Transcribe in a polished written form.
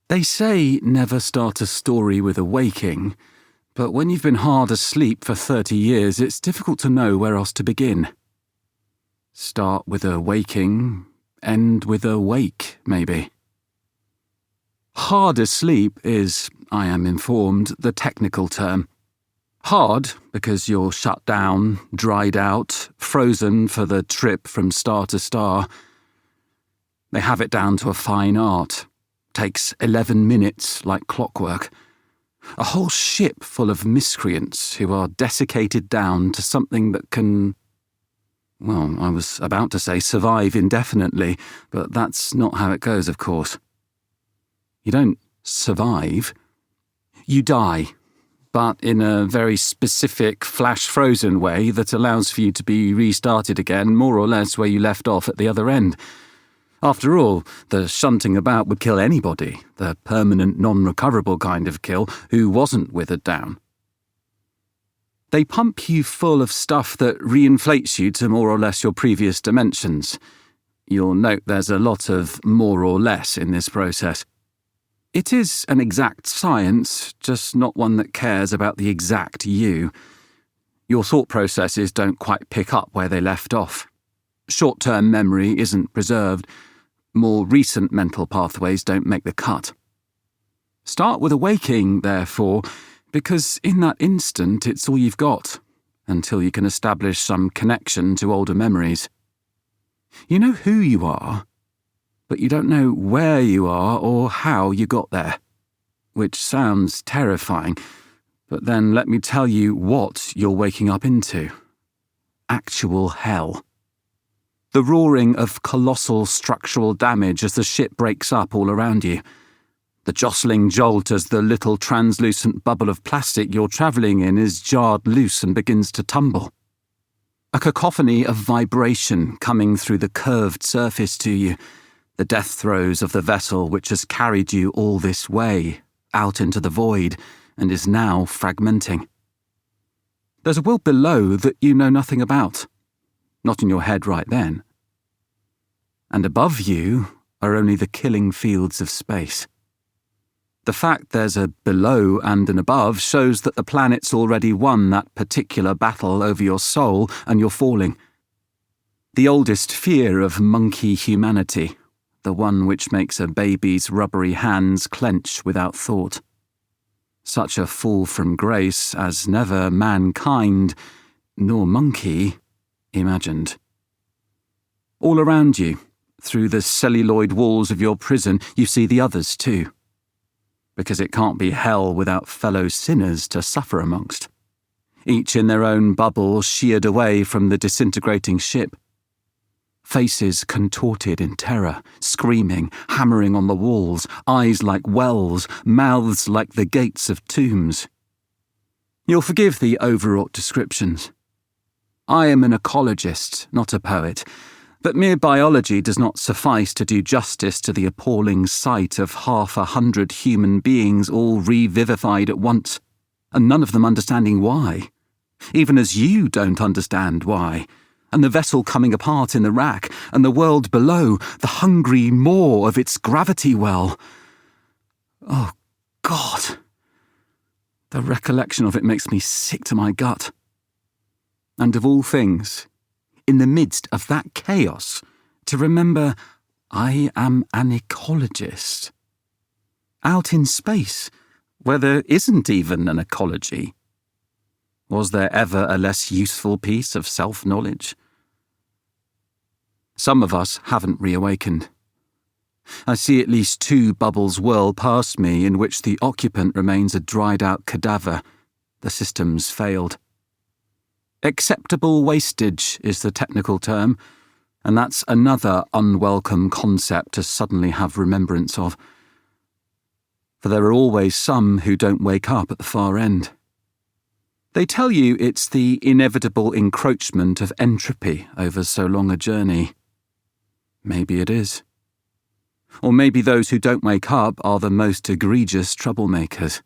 They say never start a story with a waking, but when you've been hard asleep for 30 years, it's difficult to know where else to begin. Start with a waking, end with a wake, maybe. Hard asleep is, I am informed, the technical term. Hard because you're shut down, dried out, frozen for the trip from star to star. They have it down to a fine art. Takes 11 minutes like clockwork. A whole ship full of miscreants who are desiccated down to something that can, well, I was about to say survive indefinitely, but that's not how it goes, of course. You don't survive. You die, but in a very specific flash-frozen way that allows for you to be restarted again more or less where you left off at the other end. After all, the shunting about would kill anybody, the permanent, non-recoverable kind of kill, who wasn't withered down. They pump you full of stuff that reinflates you to more or less your previous dimensions. You'll note there's a lot of more or less in this process. It is an exact science, just not one that cares about the exact you. Your thought processes don't quite pick up where they left off. Short-term memory isn't preserved. More recent mental pathways don't make the cut. Start with a waking, therefore, because in that instant it's all you've got, until you can establish some connection to older memories. You know who you are, but you don't know where you are or how you got there, which sounds terrifying, but then let me tell you what you're waking up into. Actual hell. The roaring of colossal structural damage as the ship breaks up all around you. The jostling jolt as the little translucent bubble of plastic you're travelling in is jarred loose and begins to tumble. A cacophony of vibration coming through the curved surface to you, the death throes of the vessel which has carried you all this way, out into the void, and is now fragmenting. There's a world below that you know nothing about. Not in your head right then. And above you are only the killing fields of space. The fact there's a below and an above shows that the planet's already won that particular battle over your soul and you're falling. The oldest fear of monkey humanity, the one which makes a baby's rubbery hands clench without thought. Such a fall from grace as never mankind, nor monkey, imagined. All around you, through the celluloid walls of your prison, you see the others too. Because it can't be hell without fellow sinners to suffer amongst. Each in their own bubble sheared away from the disintegrating ship. Faces contorted in terror, screaming, hammering on the walls, eyes like wells, mouths like the gates of tombs. You'll forgive the overwrought descriptions. I am an ecologist, not a poet, but mere biology does not suffice to do justice to the appalling sight of 100 human beings all revivified at once, and none of them understanding why, even as you don't understand why, and the vessel coming apart in the rack, and the world below, the hungry maw of its gravity well. Oh, God! The recollection of it makes me sick to my gut. And of all things, in the midst of that chaos, to remember I am an ecologist. Out in space, where there isn't even an ecology. Was there ever a less useful piece of self-knowledge? Some of us haven't reawakened. I see at least 2 bubbles whirl past me in which the occupant remains a dried-out cadaver. The system's failed. Acceptable wastage is the technical term, and that's another unwelcome concept to suddenly have remembrance of. For there are always some who don't wake up at the far end. They tell you it's the inevitable encroachment of entropy over so long a journey. Maybe it is. Or maybe those who don't wake up are the most egregious troublemakers.